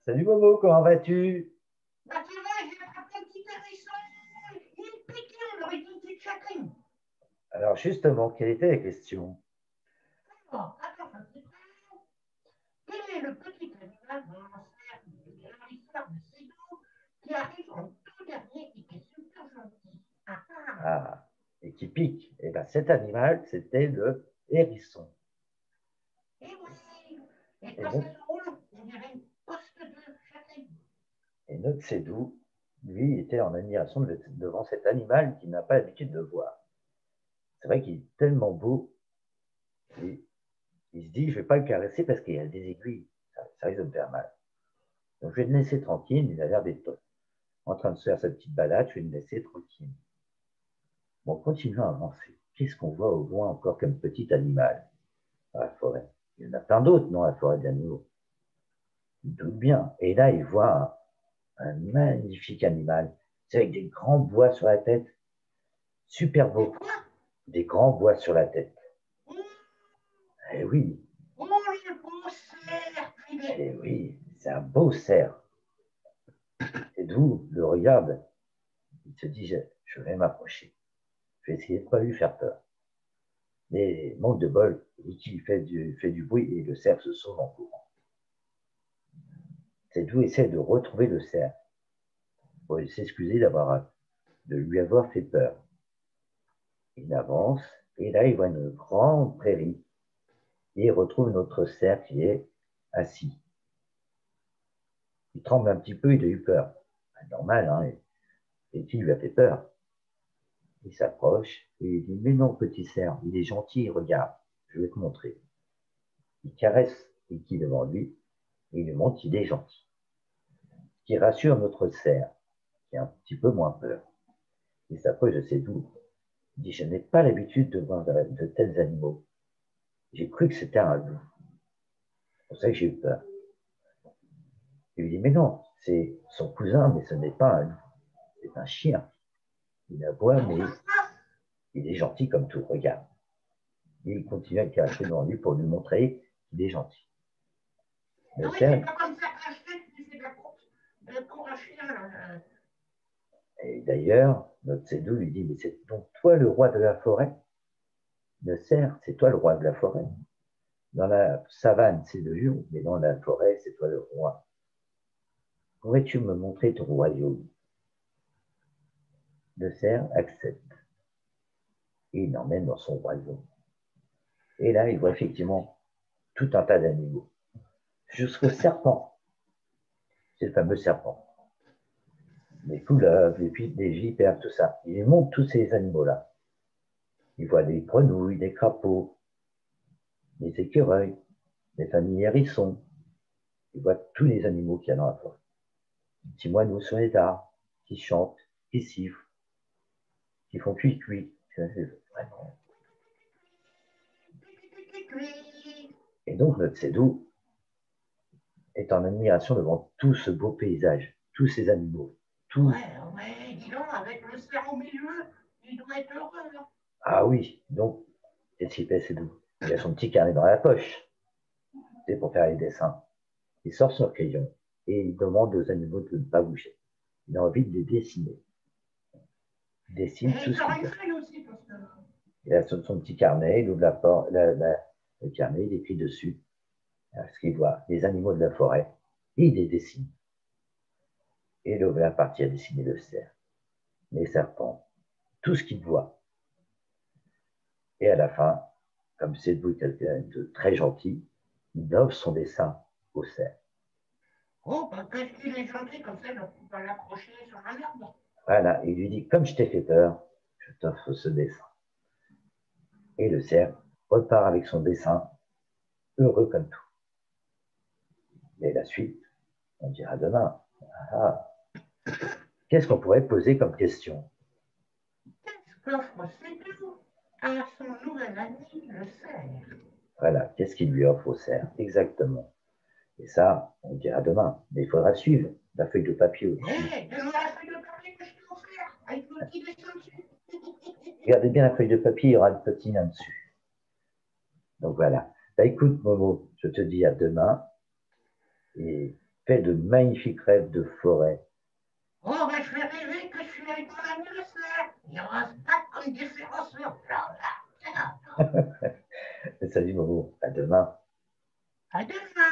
Salut Momo, comment vas-tu? Bah, tu vois, j'ai attrapé un petit hérisson. Il piquait, on aurait dit une petite chagrine. Alors justement, quelle était la question? Alors, attends un petit peu. Quel est le petit animal dans l'enfer de l'histoire de Cédou qui arrive en tout dernier et qui est super gentil? Ah ah. Ah, et qui pique. Eh bien, cet animal, c'était le hérisson. Et oui. Et Et quand ça notre, se roule, on dirait une poste de chagrine. et notre Sédou, lui, était en admiration devant cet animal qu'il n'a pas l'habitude de voir. C'est vrai qu'il est tellement beau, et il se dit, je ne vais pas le caresser parce qu'il y a des aiguilles, ça risque de me faire mal. Donc je vais le laisser tranquille, il a l'air d'être en train de se faire sa petite balade, je vais le laisser tranquille. Bon, continuons à avancer. Qu'est-ce qu'on voit au loin encore comme petit animal dans la forêt? Il y en a plein d'autres dans la forêt d'animaux. Il doute bien. Et là, il voit un magnifique animal. C'est avec des grands bois sur la tête. Super Et beau. quoi? Des grands bois sur la tête. Oh, Eh oui, oh, les beaux cerfs privés. eh oui, c'est un beau cerf. Et d'où le regarde. Il se dit, je vais m'approcher. Je vais essayer de ne pas lui faire peur. Mais manque de bol, Ricky fait du bruit et le cerf se sauve en courant. C'est d'où essaie de retrouver le cerf pour s'excuser de lui avoir fait peur. Il avance et là, il voit une grande prairie et il retrouve notre cerf qui est assis. Il tremble un petit peu, il a eu peur. Normal, hein, et qui lui a fait peur. Il s'approche et il dit, mais non, petit cerf, il est gentil, regarde, je vais te montrer. Il caresse Ricky devant lui et il lui montre qu'il est gentil. Ce qui rassure notre cerf, qui a un petit peu moins peur. Il s'approche de ses doux. Il dit, je n'ai pas l'habitude de voir de tels animaux. J'ai cru que c'était un loup. C'est pour ça que j'ai eu peur. Il lui dit, mais non, c'est son cousin, mais ce n'est pas un loup, c'est un chien. Il aboie, mais il est gentil comme tout, regarde. Et il continue à le caresser devant lui pour lui montrer qu'il est gentil. Ah Le oui, c'est cerf, pas comme ça qu'un chien qui fait de la course pour un chien. et d'ailleurs, notre Sédou lui dit, mais c'est donc toi le roi de la forêt? Le cerf, c'est toi le roi de la forêt. Dans la savane, c'est le lion, mais dans la forêt, c'est toi le roi. Pourrais-tu me montrer ton royaume? Le cerf accepte et il l'emmène dans son royaume. Et là, il voit effectivement tout un tas d'animaux, jusqu'au serpent. C'est le fameux serpent. Les couleuvres, les vipères, tout ça. Il montre tous ces animaux-là. Il voit des grenouilles, des crapauds, des écureuils, des familles hérissons. Il voit tous les animaux qu'il y a dans la forêt. Des petits moineaux sur les arbres, qui chantent, qui sifflent, qui font cuit-cuit. Vraiment. Et donc, notre Sédou est en admiration devant tout ce beau paysage, tous ces animaux. Tout... Ouais, dis donc, avec le cerf au milieu, il doit être heureux, là. Ah oui, donc, qu'est-ce qu'il fait, Sédou? Il a son petit carnet dans la poche, c'est pour faire les dessins. Il sort son crayon et il demande aux animaux de ne pas bouger. Il a envie de les dessiner. Il Et dessine tout il ce sort qu'il une peut. feuille aussi, parce que. Il a son petit carnet, il ouvre le carnet, il écrit dessus ce qu'il voit, les animaux de la forêt, et il les dessine. Et il ouvre la partie à dessiner le cerf, les serpents, tout ce qu'il voit. Et à la fin, comme c'est quelqu'un de très gentil, il offre son dessin au cerf. Oh, bah, parce qu'il est gentil, comme ça, on va l'accrocher sur un arbre. Voilà, il lui dit, comme je t'ai fait peur, je t'offre ce dessin. Et le cerf repart avec son dessin, heureux comme tout. Mais la suite, on dira demain. Ah, qu'est-ce qu'on pourrait poser comme question? Qu'est-ce qu'offre Cédou à son nouvel ami, le cerf? Voilà, qu'est-ce qu'il lui offre au cerf? Exactement. Et ça, on dira demain. Mais il faudra suivre la feuille de papier au-dessus. Hé, donne-moi la feuille de papier que je t'ai offert, avec le petit dessin dessus. Regardez bien la feuille de papier, il y aura le petit nain dessus. Donc voilà. Bah, écoute, Momo, je te dis à demain et fait de magnifiques rêves de forêt. Oh, ben, je vais rêver que je suis avec mon anniversaire. Il rose pas comme des ferros sur plat. Salut Momo, à demain. À demain.